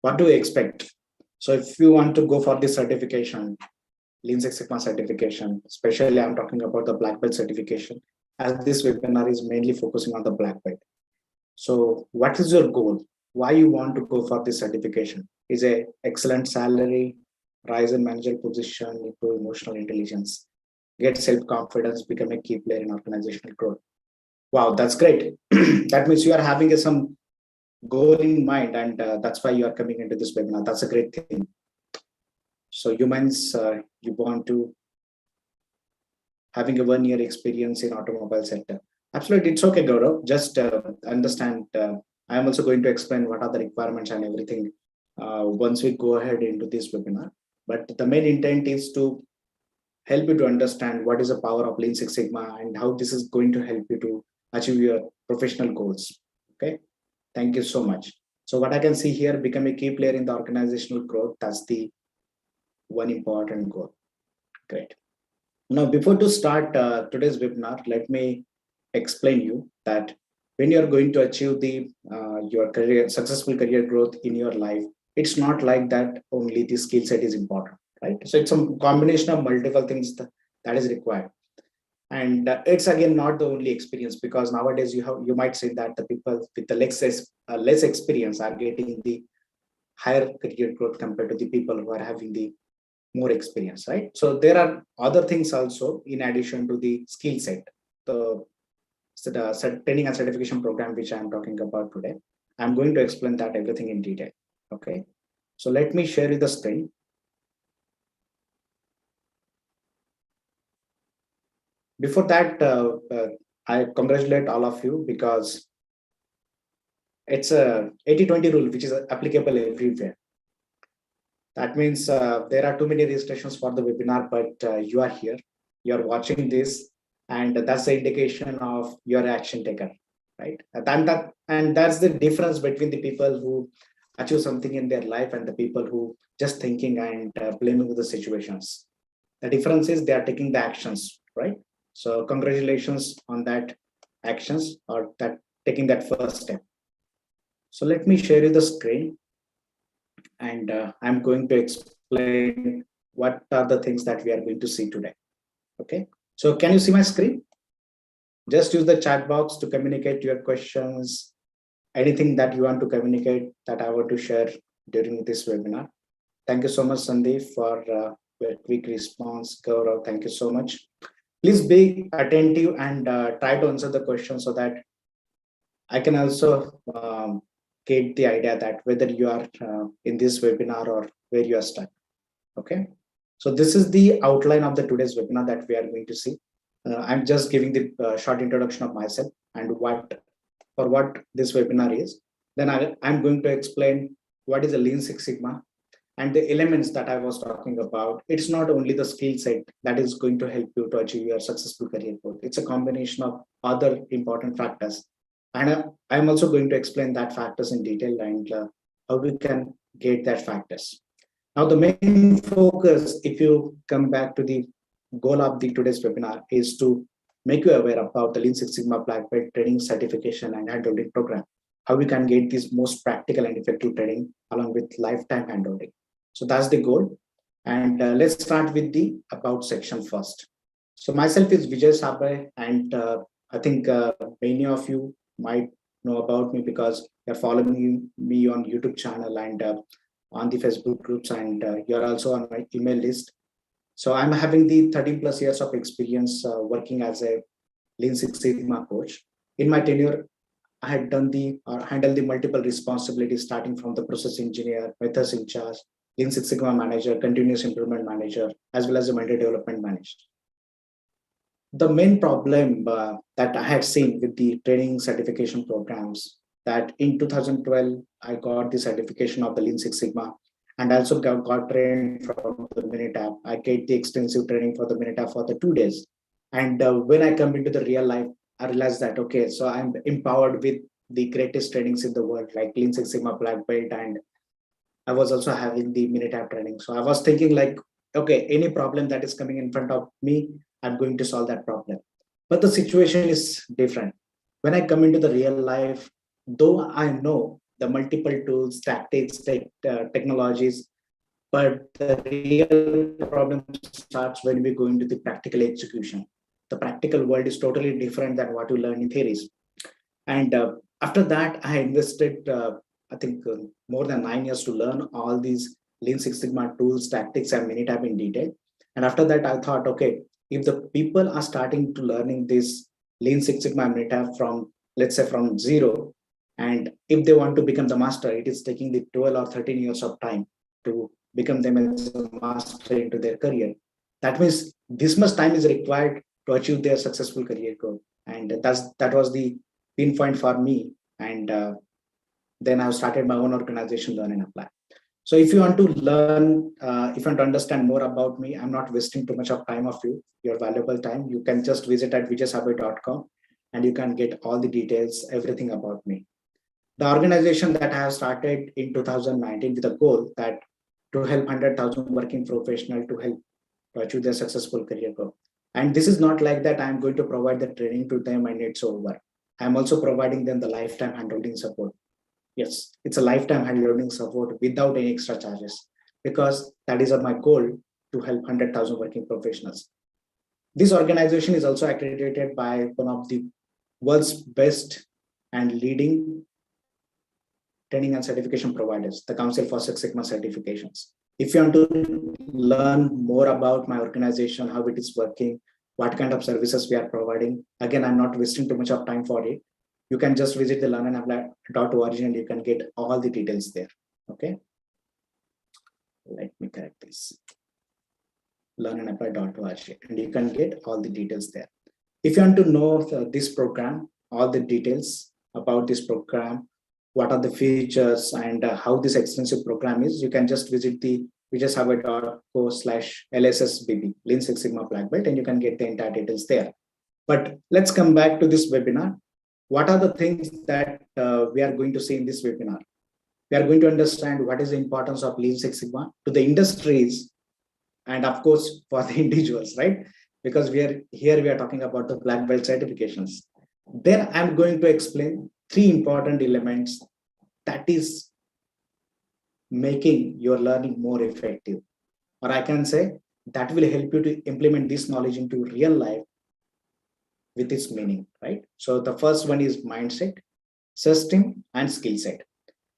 what do we expect? So if you want to go for this certification, Lean Six Sigma certification, especially I'm talking about the black belt certification, as this webinar is mainly focusing on the black belt. So what is your goal? Why you want to go for this certification? Is a excellent salary, rise in managerial position, improve emotional intelligence, get self-confidence, become a key player in organizational growth. Wow, that's great. That means you are having some goal in mind, and that's why you are coming into this webinar. That's a great thing. So humans, you want to having a 1 year experience in automobile sector. Absolutely, it's okay, Gaurav. Just understand. I am also going to explain what are the requirements and everything once we go ahead into this webinar. But the main intent is to help you to understand what is the power of Lean Six Sigma and how this is going to help you to achieve your professional goals. Okay, thank you so much. So what I can see here, become a key player in the organizational growth. That's the one important goal. Great. Now, before to start today's webinar, let me explain you that when you are going to achieve the your career successful career growth in your life, it's not like that only the skill set is important, right? So it's a combination of multiple things that is required, and it's again not the only experience, because nowadays you might say that the people with the less experience are getting the higher career growth compared to the people who are having the more experience, right? So there are other things also in addition to the skill set. The training and certification program which I'm talking about today, I'm going to explain that everything in detail. Okay, so let me share you the screen. Before that, I congratulate all of you, because it's a 80-20 rule which is applicable everywhere. That means there are too many registrations for the webinar, but you are here, you're watching this, and that's the indication of your action taker, right? And that's the difference between the people who achieve something in their life and the people who just thinking and blaming the situations. The difference is they are taking the actions, right? So congratulations on that actions, or that taking that first step. So let me share you the screen, and I'm going to explain what are the things that we are going to see today. Okay, so can you see my screen? Just use the chat box to communicate your questions, anything that you want to communicate that I want to share during this webinar. Thank you so much, Sandeep, for your quick response. Gaurav, thank you so much. Please be attentive and try to answer the question so that I can also get the idea that whether you are in this webinar or where you are stuck. Okay, so this is the outline of the today's webinar that we are going to see. I'm just giving the short introduction of myself and what this webinar is. Then I'm going to explain what is a Lean Six Sigma and the elements that I was talking about. It's not only the skill set that is going to help you to achieve your successful career growth. It's a combination of other important factors. And I'm also going to explain that factors in detail and how we can get that factors. Now, the main focus, if you come back to the goal of the today's webinar, is to make you aware about the Lean Six Sigma Black Belt training certification and handholding program, how we can get this most practical and effective training along with lifetime handholding. So that's the goal. And let's start with the about section first. So myself is Vijay Sabre, and I think many of you might know about me because you're following me on YouTube channel and on the Facebook groups, and you're also on my email list. So I'm having the 13 plus years of experience working as a Lean Six Sigma coach. In my tenure, I had done handled the multiple responsibilities, starting from the process engineer, methods in charge, Lean Six Sigma manager, continuous improvement manager, as well as the mentor development manager. The main problem that I had seen with the training certification programs, that in 2012, I got the certification of the Lean Six Sigma, and also got trained from the Minitab. I get the extensive training for the Minitab for the 2 days. And when I come into the real life, I realized that, okay, so I'm empowered with the greatest trainings in the world, like Lean Six Sigma Black Belt, and I was also having the Minitab training. So I was thinking like, okay, any problem that is coming in front of me, I'm going to solve that problem. But the situation is different. When I come into the real life, though I know the multiple tools, tactics, technologies, but the real problem starts when we go into the practical execution. The practical world is totally different than what you learn in theories. And after that, I invested, I think, more than 9 years to learn all these Lean Six Sigma tools, tactics, and Minitab in detail. And after that, I thought, okay, if the people are starting to learning this Lean Six Sigma Minitab from, let's say, from zero, and if they want to become the master, it is taking the 12 or 13 years of time to become them as a master into their career. That means this much time is required to achieve their successful career goal. And that was the pinpoint for me. And then I started my own organization, Learn and Apply. So if you want to learn, if you want to understand more about me, I'm not wasting too much of time of your valuable time. You can just visit at vijaysabai.com and you can get all the details, everything about me. The organization that I have started in 2019 with a goal that to help 100,000 working professionals to help to achieve their successful career goal. And this is not like that I'm going to provide the training to them and it's over. I'm also providing them the lifetime handholding support. Yes, it's a lifetime handholding support without any extra charges, because that is my goal to help 100,000 working professionals. This organization is also accredited by one of the world's best and leading training and certification providers, the Council for Six Sigma Certifications. If you want to learn more about my organization, how it is working, what kind of services we are providing, again, I'm not wasting too much of time for it. You can just visit the learnandapply.org and you can get all the details there. Okay. Let me correct this. Learnandapply.org and you can get all the details there. If you want to know this program, all the details about this program, what are the features and how this extensive program is, you can just visit the vijaysabai.co/LSSBB, Lean Six Sigma Black Belt, and you can get the entire details there. But let's come back to this webinar. What are the things that we are going to see in this webinar? We are going to understand what is the importance of Lean Six Sigma to the industries and of course for the individuals, right? Because we are talking about the Black Belt certifications. Then I'm going to explain 3 important elements that is making your learning more effective, or I can say that will help you to implement this knowledge into real life with its meaning, right? So the first one is mindset, system, and skill set,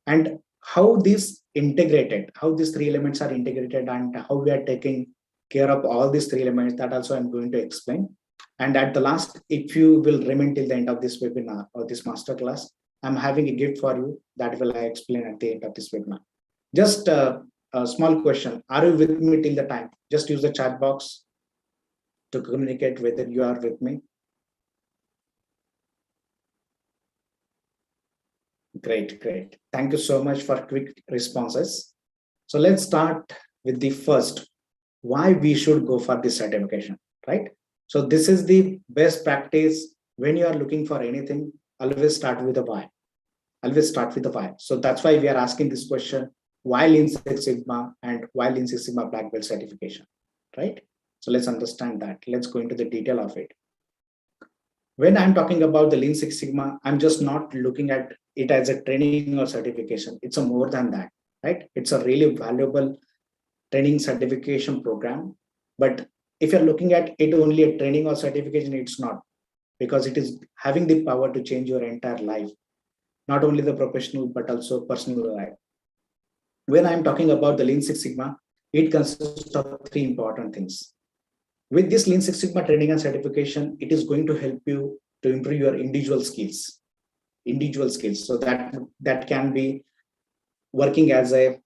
and how these 3 elements are integrated and how we are taking care of all these 3 elements, that also I'm going to explain. And at the last, if you will remain till the end of this webinar or this masterclass, I'm having a gift for you that will I explain at the end of this webinar. Just a small question. Are you with me till the time? Just use the chat box to communicate whether you are with me. Great, great. Thank you so much for quick responses. So let's start with the first, why we should go for this certification, right? So this is the best practice when you are looking for anything, always start with a why. Always start with the why. So that's why we are asking this question, why Lean Six Sigma and why Lean Six Sigma Black Belt certification, right? So let's understand that. Let's go into the detail of it. When I'm talking about the Lean Six Sigma, I'm just not looking at it as a training or certification. It's a more than that, right? It's a really valuable training certification program. But if you're looking at it only a training or certification, it's not, because it is having the power to change your entire life, not only the professional, but also personal life. When I'm talking about the Lean Six Sigma, it consists of 3 important things. With this Lean Six Sigma training and certification, it is going to help you to improve your individual skills. So that can be working as a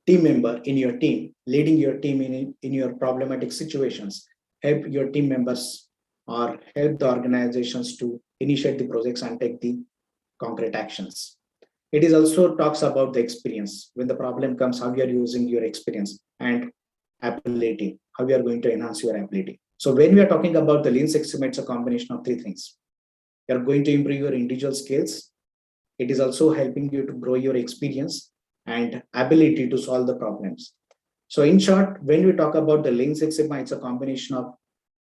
team member in your team, leading your team in your problematic situations, help your team members or help the organizations to initiate the projects and take the concrete actions. It is also talks about the experience. When the problem comes, how you are using your experience and ability, how you are going to enhance your ability. So when we are talking about the Lean Six Sigma, it's a combination of 3 things. You are going to improve your individual skills. It is also helping you to grow your experience and ability to solve the problems. So in short, when we talk about the Lean Six Sigma, it's a combination of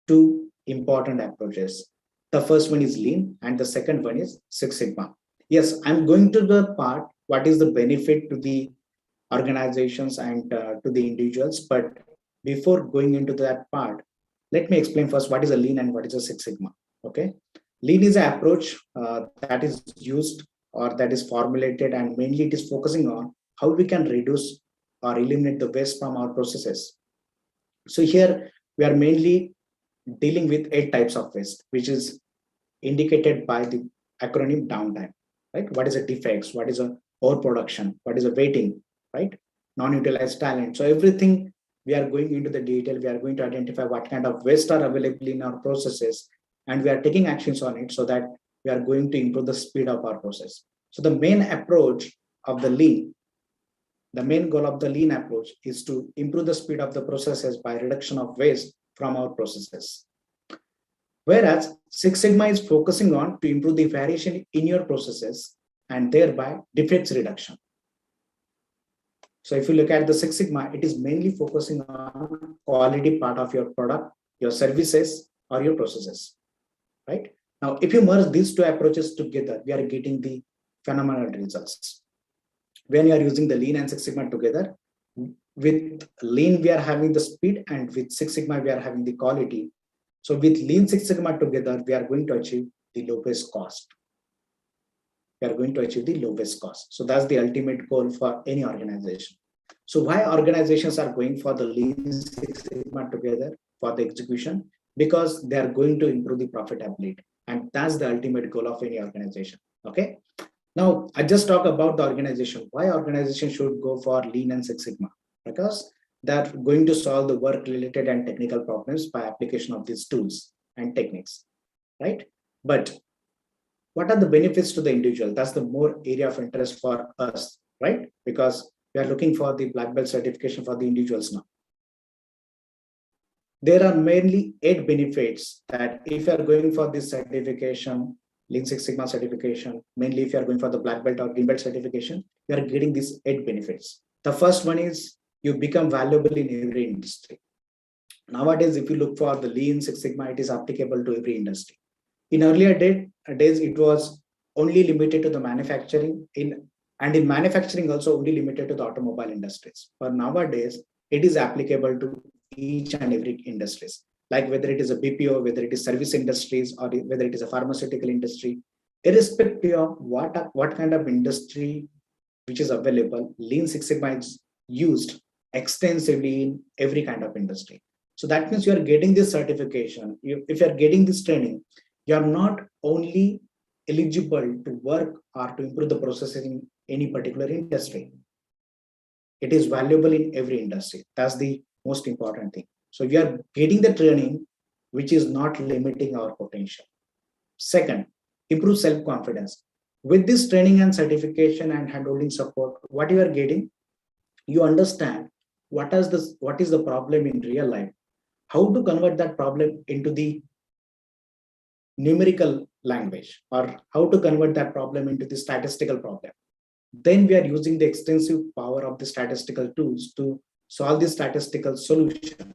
2 important approaches. The first one is Lean and the second one is Six Sigma. Yes, I'm going to the part what is the benefit to the organizations and to the individuals. But before going into that part, let me explain first what is a lean and what is a Six Sigma. Okay, lean is an approach that is used or that is formulated, and mainly it is focusing on how we can reduce or eliminate the waste from our processes. So here we are mainly dealing with 8 types of waste, which is indicated by the acronym downtime, right? What is a defects? What is a overproduction? What is a waiting, right? Non-utilized talent. So everything we are going into the detail, we are going to identify what kind of waste are available in our processes, and we are taking actions on it so that we are going to improve the speed of our process. So the main approach of the lean, the main goal of the lean approach is to improve the speed of the processes by reduction of waste from our processes. Whereas Six Sigma is focusing on to improve the variation in your processes and thereby defects reduction. So if you look at the Six Sigma, it is mainly focusing on quality part of your product, your services, or your processes, right? Now, if you merge these two approaches together, we are getting the phenomenal results. When you are using the lean and Six Sigma together, with lean, we are having the speed, and with Six Sigma, we are having the quality. So with lean Six Sigma together, we are going to achieve the lowest cost. We are going to achieve the lowest cost. So that's the ultimate goal for any organization. So why organizations are going for the lean Six Sigma together for the execution? Because they are going to improve the profitability. And that's the ultimate goal of any organization. Okay. Now, I just talk about the organization. Why organization should go for lean and Six Sigma? Because they're going to solve the work-related and technical problems by application of these tools and techniques, right? But what are the benefits to the individual? That's the more area of interest for us, right? Because we are looking for the black belt certification for the individuals now. There are mainly 8 benefits that if you are going for this certification, Lean Six Sigma certification, mainly if you are going for the black belt or green belt certification, you are getting these 8 benefits. The first one is you become valuable in every industry. Nowadays, if you look for the Lean Six Sigma, it is applicable to every industry. In earlier days, it was only limited to the manufacturing, and in manufacturing also only limited to the automobile industries. But nowadays, it is applicable to each and every industries, like whether it is a BPO, whether it is service industries, or whether it is a pharmaceutical industry, irrespective of what kind of industry which is available, Lean Six Sigma is used extensively in every kind of industry. So that means you are getting this certification. If you are getting this training, you are not only eligible to work or to improve the processes in any particular industry. It is valuable in every industry. That's the most important thing. So we are getting the training which is not limiting our potential. Second, improve self-confidence. With this training and certification and handholding support, what you are getting, you understand what is the problem in real life, how to convert that problem into the numerical language, or how to convert that problem into the statistical problem. Then we are using the extensive power of the statistical tools to solve the statistical solution,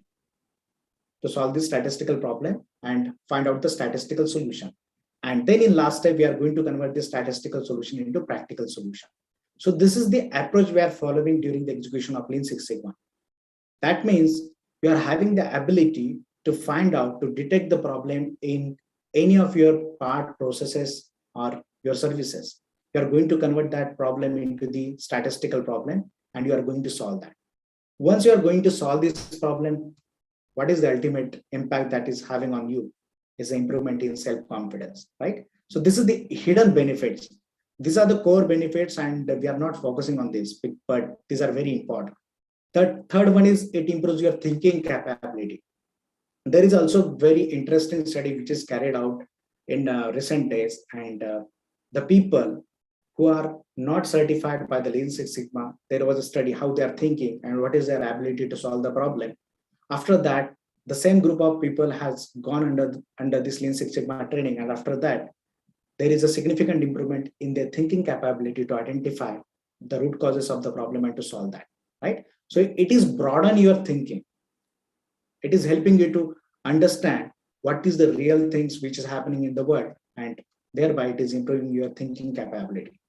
to solve this statistical problem and find out the statistical solution. And then in last step, we are going to convert the statistical solution into practical solution. So this is the approach we are following during the execution of Lean Six Sigma. That means you are having the ability to find out, to detect the problem in any of your part processes or your services. You are going to convert that problem into the statistical problem, and you are going to solve that. Once you are going to solve this problem, what is the ultimate impact that is having on you? Is the improvement in self-confidence, right? So this is the hidden benefits. These are the core benefits, and we are not focusing on this, but these are very important. The third one is it improves your thinking capability. There is also very interesting study which is carried out in recent days, and the people who are not certified by the Lean Six Sigma, there was a study how they are thinking and what is their ability to solve the problem. After that, the same group of people has gone under this Lean Six Sigma training, and after that, there is a significant improvement in their thinking capability to identify the root causes of the problem and to solve that, right? So it is broaden your thinking. It is helping you to understand what is the real things which is happening in the world, and thereby it is improving your thinking capability.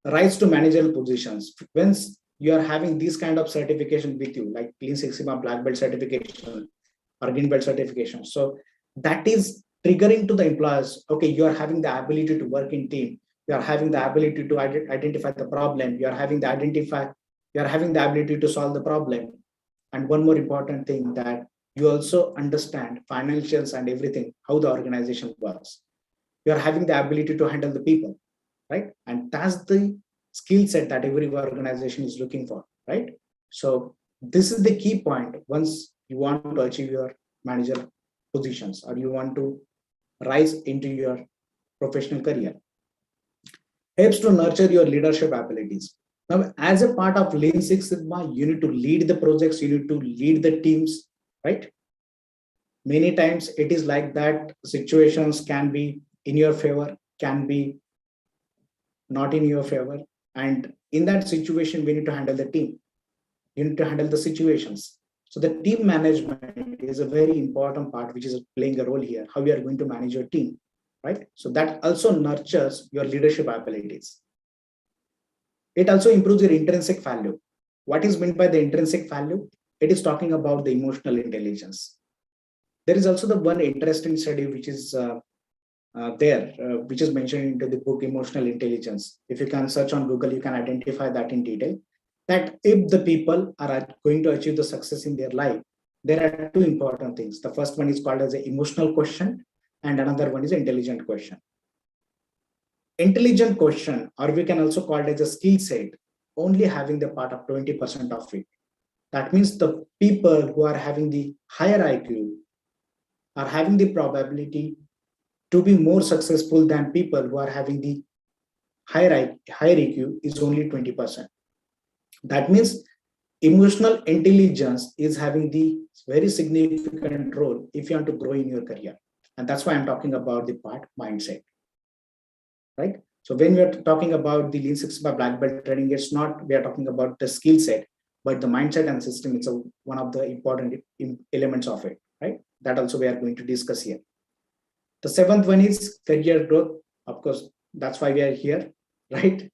rise to managerial positions. Once you are having these kind of certification with you, like Lean Six Sigma Black Belt certification or Green Belt certification, so that is triggering to the employers. Okay, you are having the ability to work in team. You are having the ability to identify the problem. You are having the ability to solve the problem. And one more important thing, that you also understand financials and everything, how the organization works. You are having the ability to handle the people, right? And that's the skill set that every organization is looking for, right? So this is the key point. Once you want to achieve your manager positions or you want to rise into your professional career, helps to nurture your leadership abilities. Now, as a part of Lean Six Sigma, you need to lead the projects, you need to lead the teams, right? Many times it is like that. Situations can be in your favor, can be not in your favor. And in that situation, we need to handle the team. You need to handle the situations. So the team management is a very important part, which is playing a role here, how you are going to manage your team, right? So that also nurtures your leadership abilities. It also improves your intrinsic value. What is meant by the intrinsic value? It is talking about the emotional intelligence. There is also the one interesting study which is which is mentioned into the book Emotional Intelligence. If you can search on Google, you can identify that in detail. That if the people are going to achieve the success in their life, there are two important things. The first one is called as an emotional quotient, and another one is intelligent quotient. Intelligent quotient, or we can also call it as a skill set, only having the part of 20% of it. That means the people who are having the higher IQ are having the probability to be more successful than people who are having the higher EQ is only 20%. That means emotional intelligence is having the very significant role if you want to grow in your career. And that's why I'm talking about the part mindset, right? So when we are talking about the Lean Six Sigma Black Belt training, it's not, we are talking about the skill set, but the mindset and system is one of the important elements of it, right? That also we are going to discuss here. The seventh one is career growth. Of course, that's why we are here, right?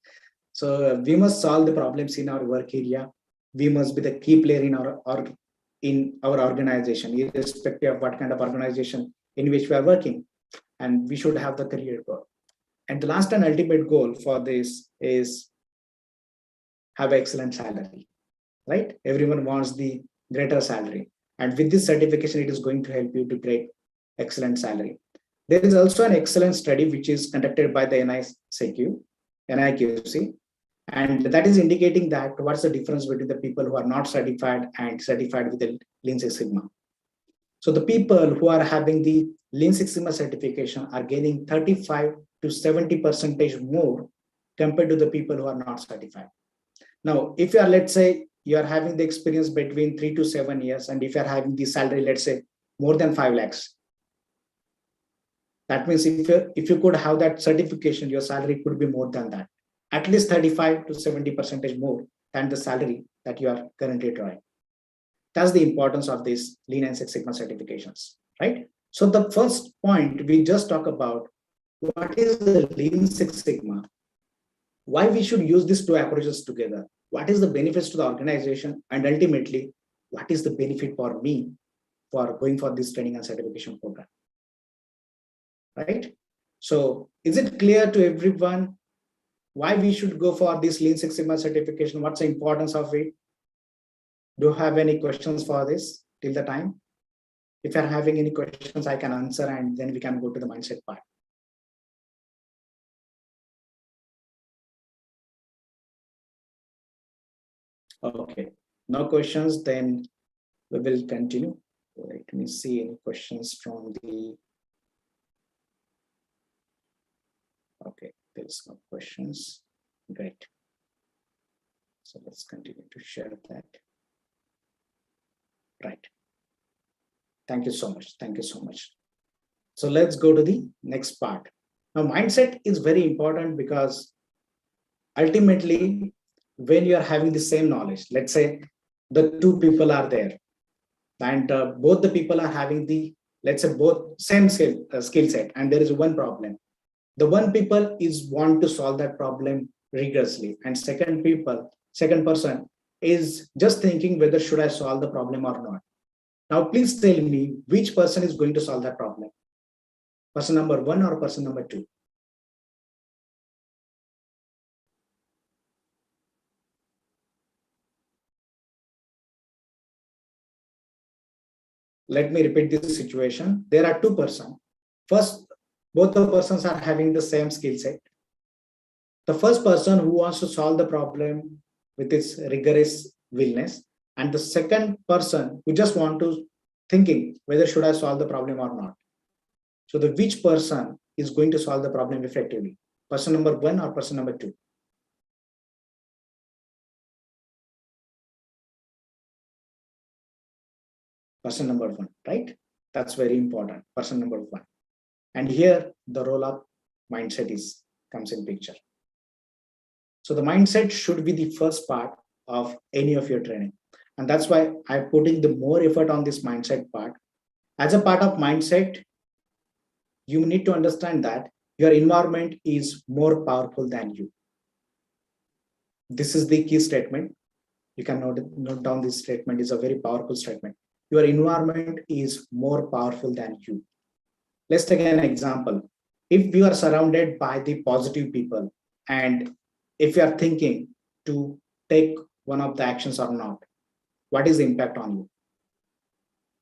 So we must solve the problems in our work area. We must be the key player in our organization, irrespective of what kind of organization in which we are working. And we should have the career growth. And the last and ultimate goal for this is have excellent salary, right? Everyone wants the greater salary. And with this certification, it is going to help you to get excellent salary. There is also an excellent study which is conducted by the NIQC, and that is indicating that what's the difference between the people who are not certified and certified with the Lean Six Sigma. So the people who are having the Lean Six Sigma certification are gaining 35 to 70% more compared to the people who are not certified. Now, if you are, let's say, you are having the experience between 3 to 7 years, and if you are having the salary, let's say, more than 5 lakhs, that means if you could have that certification, your salary could be more than that, at least 35 to 70% more than the salary that you are currently drawing. That's the importance of these Lean and Six Sigma certifications, right? So the first point we just talk about, what is the Lean Six Sigma? Why we should use these two approaches together? What is the benefits to the organization? And ultimately, what is the benefit for me for going for this training and certification program? Right? So is it clear to everyone why we should go for this Lean Six Sigma certification? What's the importance of it? Do you have any questions for this till the time? If you're having any questions, I can answer, and then we can go to the mindset part. Okay, no questions, then we will continue. Let me see any questions from the. Okay, there's no questions. Great. So let's continue to share that. Right. Thank you so much. Thank you so much. So let's go to the next part. Now, mindset is very important because ultimately, when you are having the same knowledge, let's say the two people are there, and both the people are having the, let's say, both same skill set, and there is one problem. The one people is want to solve that problem rigorously, and second person is just thinking whether should I solve the problem or not. Now, please tell me which person is going to solve that problem. Person number one or person number two? Let me repeat this situation. There are two persons. First, both the persons are having the same skill set. The first person who wants to solve the problem with his rigorous willness, and the second person who just want to thinking whether should I solve the problem or not. So the which person is going to solve the problem effectively? Person number one or person number two? Person number one, right? That's very important. Person number one. And here the role of mindset comes in picture. So the mindset should be the first part of any of your training. And that's why I'm putting the more effort on this mindset part. As a part of mindset, you need to understand that your environment is more powerful than you. This is the key statement. You can note down this statement. Is a very powerful statement. Your environment is more powerful than you. Let's take an example. If you are surrounded by the positive people, and if you are thinking to take one of the actions or not, what is the impact on you?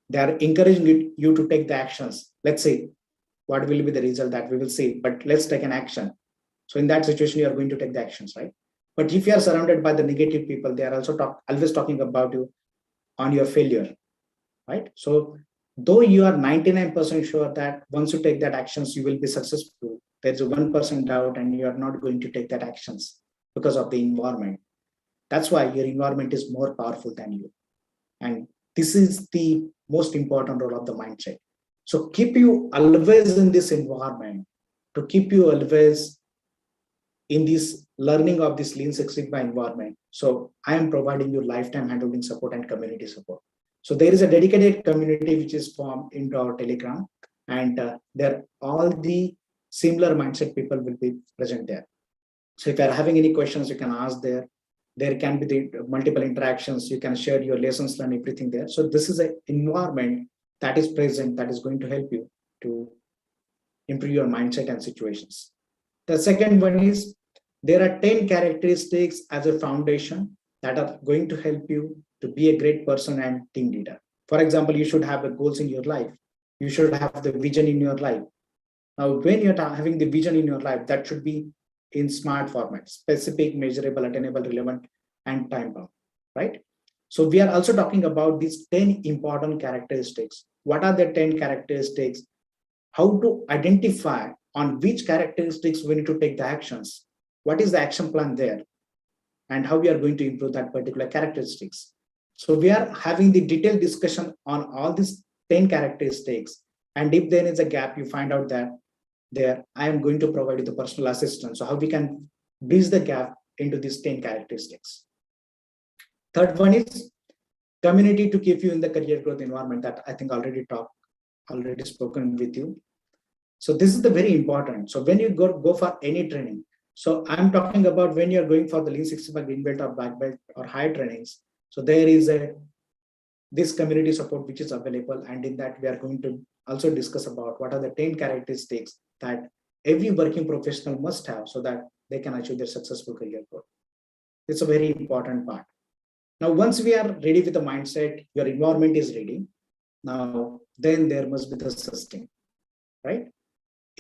They are encouraging you to take the actions. Let's say what will be the result that we will see, but let's take an action. So in that situation, you are going to take the actions, right? But if you are surrounded by the negative people, they are also always talking about you on your failure, right? So though you are 99% sure that once you take that actions, you will be successful, there's a 1% doubt and you are not going to take that actions because of the environment. That's why your environment is more powerful than you. And this is the most important role of the mindset. So keep you always in this environment, to keep you always in this learning of this Lean Six Sigma environment. So I am providing you lifetime handholding support and community support. So there is a dedicated community which is formed into our Telegram, and there all the similar mindset people will be present there. So if you are having any questions, you can ask there. There can be the multiple interactions. You can share your lessons learned, everything there. So this is an environment that is present, that is going to help you to improve your mindset and situations. The second one is there are 10 characteristics as a foundation that are going to help you to be a great person and team leader. For example, you should have goals in your life. You should have the vision in your life. Now, when you're having the vision in your life, that should be in SMART format: specific, measurable, attainable, relevant, and time bound, right? So we are also talking about these 10 important characteristics. What are the 10 characteristics? How to identify on which characteristics we need to take the actions? What is the action plan there? And how we are going to improve that particular characteristics. So we are having the detailed discussion on all these 10 characteristics. And if there is a gap, you find out that there, I am going to provide you the personal assistance. So how we can bridge the gap into these 10 characteristics. Third one is community to keep you in the career growth environment that I think already spoken with you. So this is the very important. So when you go for any training, so I'm talking about when you're going for the Lean Six Sigma Green Belt or Black Belt or higher trainings. So there is this community support which is available, and in that we are going to also discuss about what are the 10 characteristics that every working professional must have so that they can achieve their successful career growth. It's a very important part. Now, once we are ready with the mindset, your environment is ready. Now, then there must be the system, right?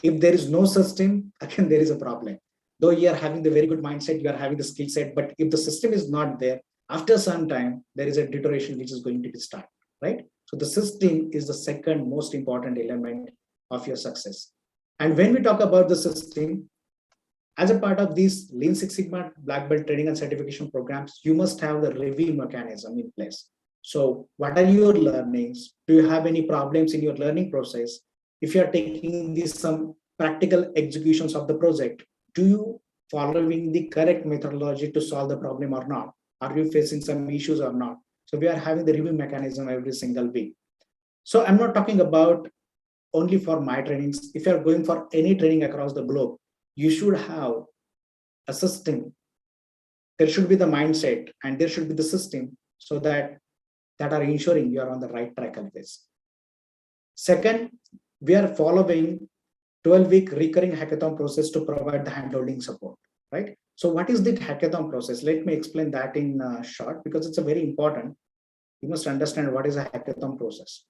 If there is no system, again, there is a problem. Though you are having the very good mindset, you are having the skill set, but if the system is not there, after some time, there is a deterioration which is going to be started, right? So the system is the second most important element of your success. And when we talk about the system, as a part of these Lean Six Sigma Black Belt training and certification programs, you must have the review mechanism in place. So what are your learnings? Do you have any problems in your learning process? If you are taking these some practical executions of the project, do you following the correct methodology to solve the problem or not? Are you facing some issues or not? So we are having the review mechanism every single week. So I'm not talking about only for my trainings. If you're going for any training across the globe, you should have a system there should be the mindset and there should be the system so that are ensuring you are on the right track always. Second, we are following 12-week recurring hackathon process to provide the handholding support, right? So what is the hackathon process? Let me explain that in short, because it's a very important. You must understand what is a hackathon process.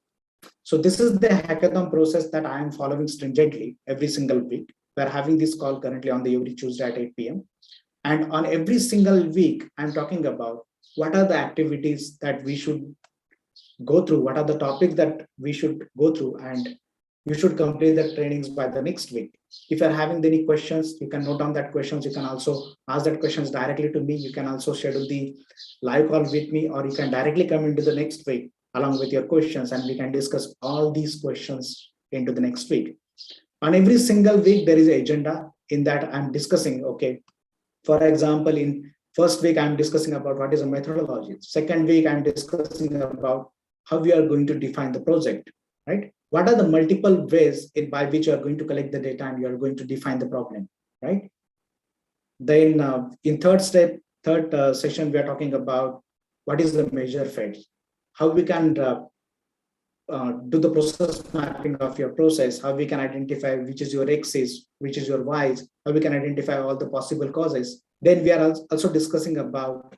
So this is the hackathon process that I am following stringently every single week. We are having this call currently on the every Tuesday at 8 p.m. And on every single week, I'm talking about what are the activities that we should go through, what are the topics that we should go through, and you should complete the trainings by the next week. If you're having any questions, you can note down that questions. You can also ask that questions directly to me. You can also schedule the live call with me, or you can directly come into the next week along with your questions, and we can discuss all these questions into the next week. On every single week, there is an agenda in that I'm discussing, okay, for example, in first week, I'm discussing about what is a methodology. Second week, I'm discussing about how we are going to define the project, right? What are the multiple ways by which you are going to collect the data and you are going to define the problem, right? Then in third session, we are talking about what is the measure phase, how we can do the process mapping of your process, how we can identify which is your X's, which is your Y's, how we can identify all the possible causes. Then we are also discussing about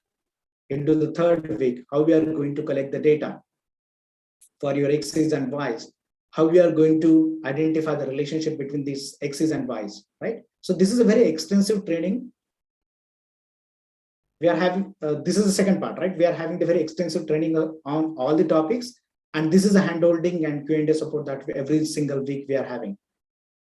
into the third week, how we are going to collect the data for your X's and Y's, how we are going to identify the relationship between these X's and Y's, right? So this is a very extensive training. We are having, this is the second part, right? We are having the very extensive training on all the topics. And this is a handholding and Q&A support that every single week we are having.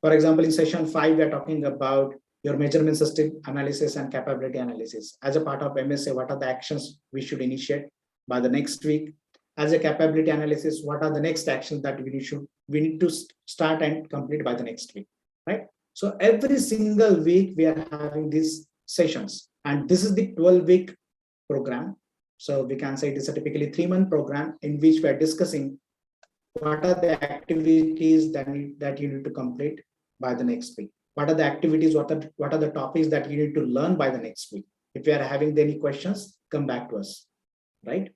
For example, in session 5, we are talking about your measurement system analysis and capability analysis. As a part of MSA, what are the actions we should initiate by the next week? As a capability analysis, what are the next actions that we need to start and complete by the next week, right? So every single week we are having these sessions, and this is the 12-week program. So we can say it is a typically 3-month program in which we are discussing what are the activities that you need to complete by the next week. What are the activities, what are the topics that you need to learn by the next week? If you are having any questions, come back to us, right?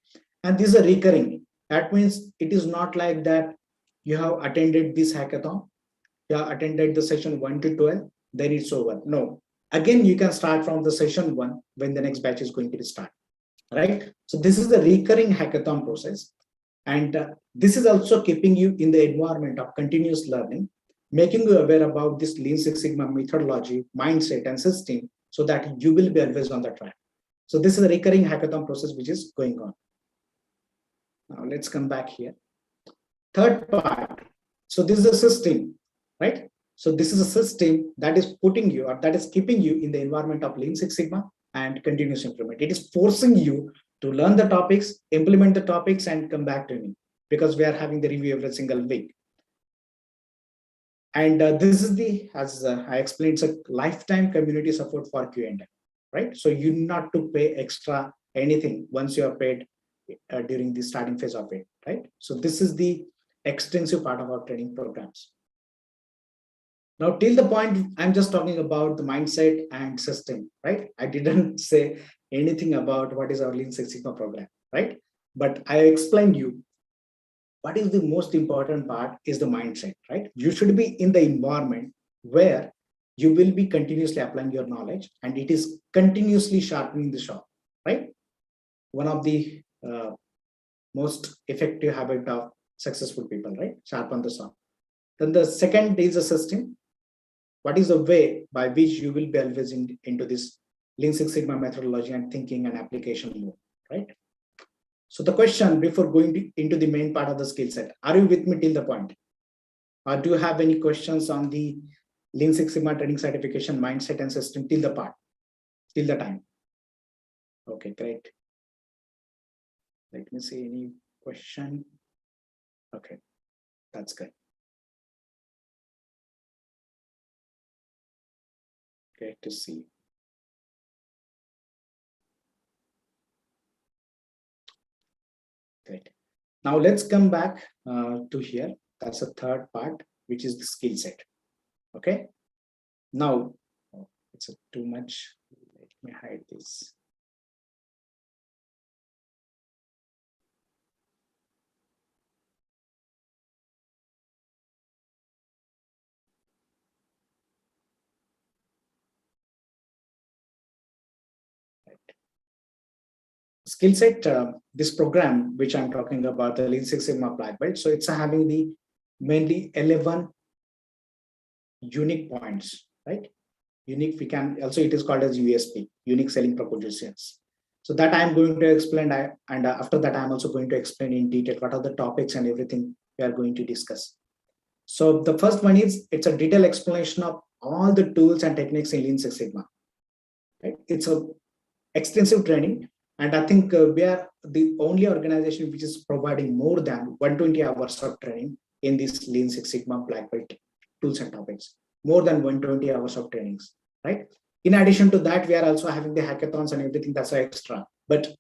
And this is a recurring. That means it is not like that you have attended this hackathon, you have attended the session 1 to 12, then it's over. No. Again, you can start from the session 1 when the next batch is going to start, right? So this is the recurring hackathon process. And this is also keeping you in the environment of continuous learning, making you aware about this Lean Six Sigma methodology, mindset, and system, so that you will be always on the track. So this is a recurring hackathon process which is going on. Now let's come back here. Third part. So this is a system, right? So this is a system that is putting you, or that is keeping you in the environment of Lean Six Sigma and continuous improvement. It is forcing you to learn the topics, implement the topics, and come back to me, because we are having the review every single week. And this is the, as I explained, it's a lifetime community support for Q&A, right? So you not to pay extra anything once you are paid during the starting phase of it, right? So this is the extensive part of our training programs. Now, till the point, I'm just talking about the mindset and system, right? I didn't say anything about what is our Lean Six Sigma program, right? But I explained you what is the most important part is the mindset, right? You should be in the environment where you will be continuously applying your knowledge, and it is continuously sharpening the saw, right? One of the most effective habit of successful people, right? Sharpen the saw. Then the second is a system. What is the way by which you will be always into this Lean Six Sigma methodology and thinking and application mode, right? So the question before going into the main part of the skill set, are you with me till the point? Or do you have any questions on the Lean Six Sigma training certification mindset and system till the part, till the time? Okay, great. Let me see any question. Okay, that's good. Great to see. Great. Now let's come back to here. That's the third part, which is the skill set. Okay. Now, it's too much. Let me hide this. Skillset, this program which I'm talking about, the Lean Six Sigma Black Belt, so it's having the mainly 11 unique points, right? Unique, we can also, it is called as USP, unique selling propositions. So that I'm going to explain, and after that I'm also going to explain in detail what are the topics and everything we are going to discuss. So the first one is, it's a detailed explanation of all the tools and techniques in Lean Six Sigma. Right? It's a extensive training, and I think we are the only organization which is providing more than 120 hours of training in this Lean Six Sigma Black Belt tools and topics. More than 120 hours of trainings, right? In addition to that, we are also having the hackathons and everything that's extra. But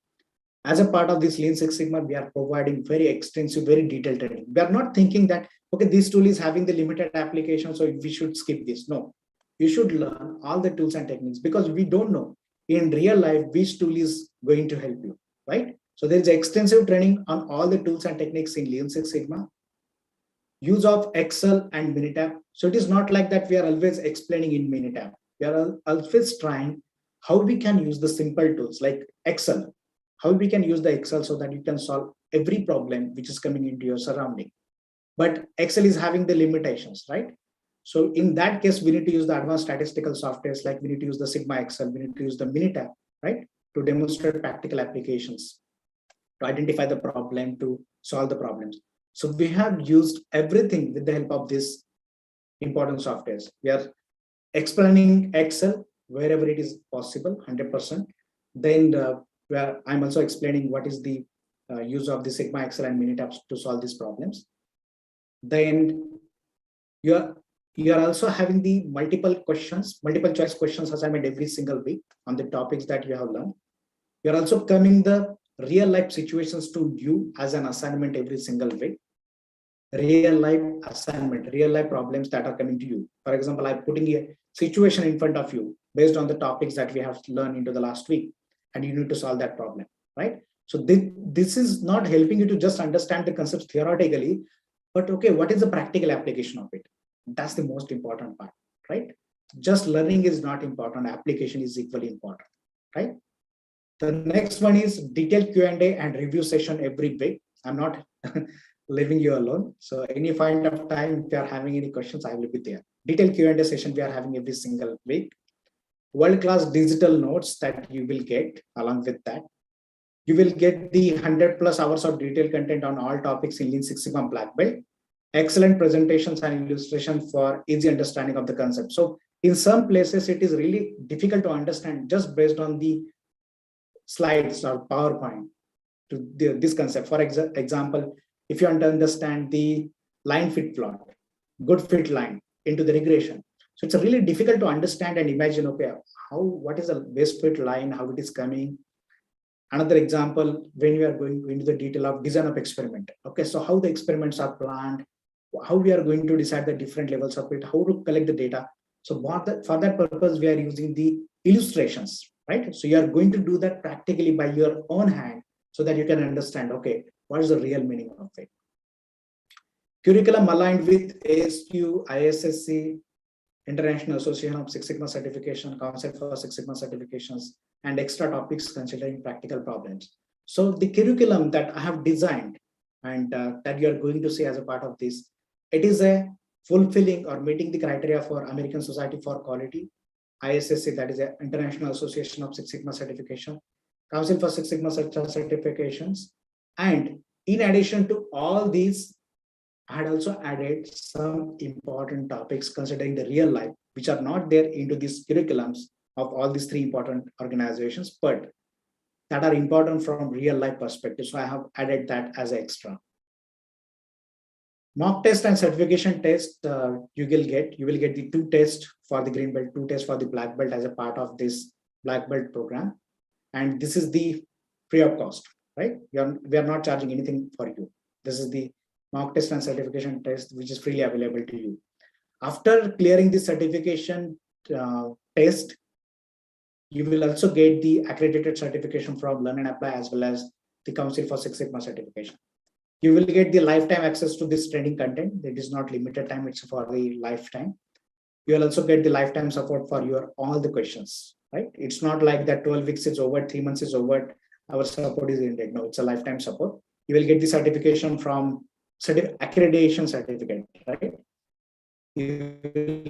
as a part of this Lean Six Sigma, we are providing very extensive, very detailed training. We are not thinking that, okay, this tool is having the limited application, so we should skip this. No, you should learn all the tools and techniques, because we don't know in real life which tool is going to help you, right? So there's extensive training on all the tools and techniques in Lean Six Sigma. Use of Excel and Minitab. So it is not like that we are always explaining in Minitab. We are always trying how we can use the simple tools like Excel, how we can use the Excel so that you can solve every problem which is coming into your surrounding. But Excel is having the limitations, right? So in that case, we need to use the advanced statistical softwares, like we need to use the Sigma Excel, we need to use the Minitab, right? To demonstrate practical applications, to identify the problem, to solve the problems. So we have used everything with the help of this important softwares. We are explaining Excel wherever it is possible, 100%. Then I'm also explaining what is the use of the Sigma Excel and Minitab to solve these problems. Then you are also having the multiple choice questions assignment every single week on the topics that you have learned. You're also coming the real life situations to you as an assignment every single week. Real life assignment, real life problems that are coming to you. For example, I'm putting a situation in front of you based on the topics that we have learned into the last week, and you need to solve that problem, right? So this is not helping you to just understand the concepts theoretically, but okay, what is the practical application of it? That's the most important part, right? Just learning is not important, application is equally important, right? The next one is detailed Q&A and review session every week. I'm not leaving you alone. So any point of time, if you are having any questions, I will be there. Detailed Q&A session we are having every single week. World-class digital notes that you will get along with that. You will get the 100+ hours of detailed content on all topics in Lean Six Sigma Black Belt. Excellent presentations and illustration for easy understanding of the concept. So in some places, it is really difficult to understand just based on the slides or PowerPoint to this concept. For example, if you want to understand the line fit plot, good fit line into the regression. So it's really difficult to understand and imagine, okay, what is the best fit line, how it is coming. Another example, when we are going into the detail of design of experiment. Okay, so how the experiments are planned, how we are going to decide the different levels of it, how to collect the data. So for that purpose, we are using the illustrations, right? So you are going to do that practically by your own hand so that you can understand, okay, what is the real meaning of it. Curriculum aligned with ASQ, ISSC, International Association of Six Sigma Certification, Council for Six Sigma Certifications, and extra topics considering practical problems. So the curriculum that I have designed and that you are going to see as a part of this, it is a fulfilling or meeting the criteria for American Society for Quality, ISSC, that is the International Association of Six Sigma Certification, Council for Six Sigma Certifications. And in addition to all these, I had also added some important topics considering the real life, which are not there into these curriculums of all these three important organizations, but that are important from real life perspective. So I have added that as extra. Mock test and certification test, you will get the 2 tests for the green belt, 2 tests for the black belt as a part of this black belt program. And this is the free of cost, right? We are not charging anything for you. This is the mock test and certification test, which is freely available to you. After clearing the certification test, you will also get the accredited certification from Learn and Apply, as well as the Council for Six Sigma certification. You will get the lifetime access to this training content. It is not limited time, it's for the lifetime. You will also get the lifetime support for your all the questions, right? It's not like that 12 weeks is over, 3 months is over, our support is ended. No, it's a lifetime support. You will get the certification from accreditation certificate, right? You will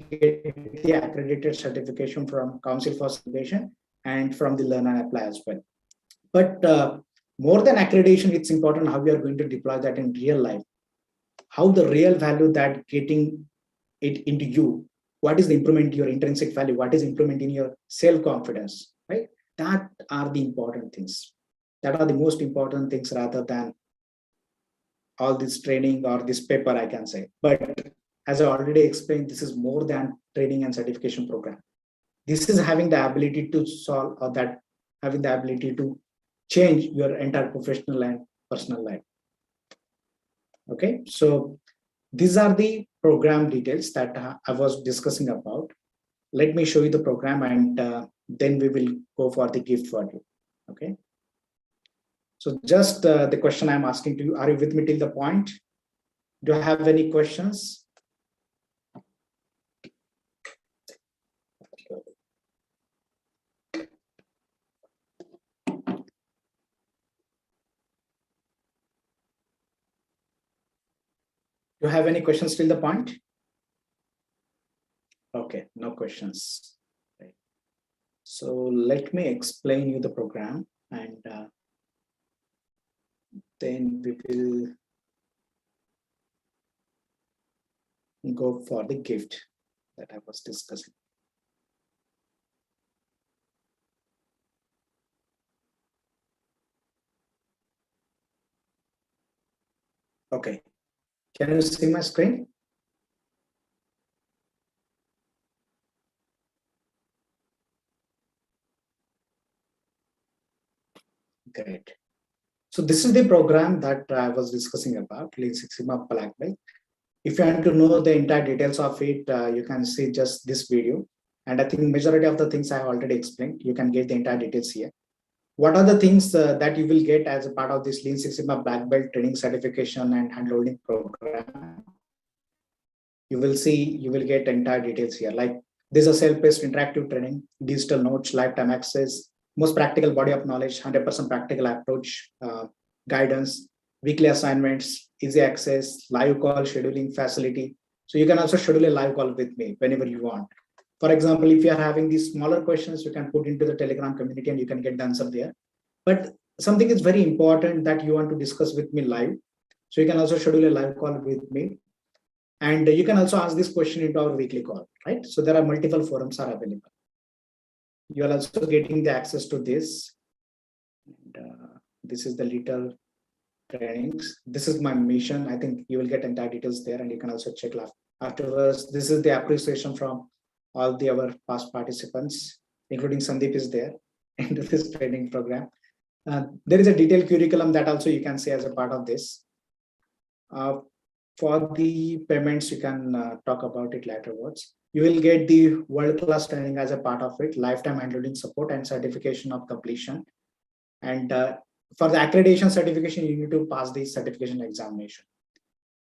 get the accredited certification from Council for Certification and from the Learn and Apply as well. But more than accreditation, it's important how we are going to deploy that in real life. How the real value that getting it into you, what is the improvement in your intrinsic value, what is improvement in your self-confidence, right? That are the important things. That are the most important things rather than all this training or this paper, I can say. But as I already explained, this is more than training and certification program. This is having the ability to solve, or that having the ability to change your entire professional and personal life. Okay, so these are the program details that I was discussing about. Let me show you the program, and then we will go for the gift for you. Okay. So just the question I'm asking to you, are you with me till the point? Do you have any questions? Do you have any questions till the point? Okay, no questions. Right. So let me explain you the program, and then we will go for the gift that I was discussing. Okay, can you see my screen? Great. So this is the program that I was discussing about, Lean Six Sigma Black Belt. If you want to know the entire details of it, you can see just this video. And I think majority of the things I have already explained. You can get the entire details here. What are the things that you will get as a part of this Lean Six Sigma Black Belt training certification and handholding program? You will see, you will get entire details here. Like this is a self-paced interactive training, digital notes, lifetime access, most practical body of knowledge, 100% practical approach, guidance, weekly assignments, easy access, live call scheduling facility. So you can also schedule a live call with me whenever you want. For example, if you are having these smaller questions, you can put into the Telegram community and you can get the answer there. But something is very important that you want to discuss with me live. So you can also schedule a live call with me. And you can also ask this question into our weekly call, right? So there are multiple forums are available. You are also getting the access to this. And, this is the little trainings. This is my mission. I think you will get entire details there, and you can also check afterwards. This is the appreciation from all the our past participants, including Sandeep is there into this training program. There is a detailed curriculum that also you can see as a part of this. For the payments, you can talk about it laterwards. You will get the world-class training as a part of it, lifetime handholding support and certification of completion. And for the accreditation certification, you need to pass the certification examination.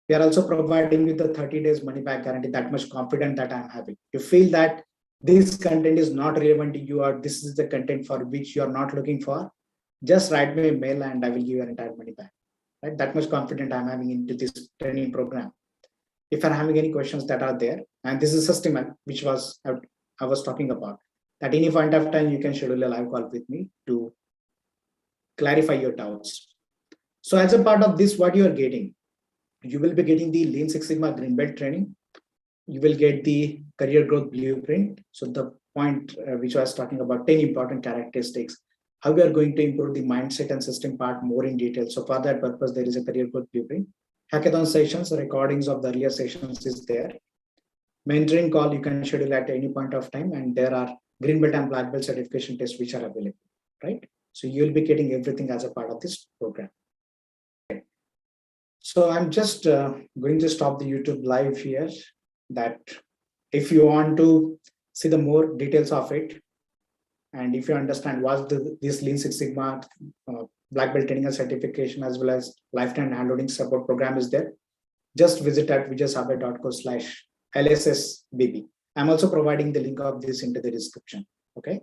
We are also providing you the 30 days money back guarantee. That much confident that I'm having. You feel that this content is not relevant to you, or this is the content for which you are not looking for, just write me a mail and I will give your entire money back. Right? That much confident I'm having into this training program. If I'm having any questions that are there, and this is a system which was I was talking about, at any point of time you can schedule a live call with me to clarify your doubts. So as a part of this, what you are getting, you will be getting the Lean Six Sigma Green Belt training. You will get the career growth blueprint. So the point which I was talking about, 10 important characteristics, how we are going to improve the mindset and system part more in detail. So for that purpose, there is a career growth blueprint. Hackathon sessions, recordings of the earlier sessions is there. Mentoring call, you can schedule at any point of time, and there are Green Belt and Black Belt certification tests which are available, right? So you'll be getting everything as a part of this program. Okay. So I'm just going to stop the YouTube live here. That if you want to see the more details of it, and if you understand what this Lean Six Sigma Black Belt training and certification as well as lifetime handholding support program is there, just visit at vijaysabe.co/LSSBB. I'm also providing the link of this into the description. Okay.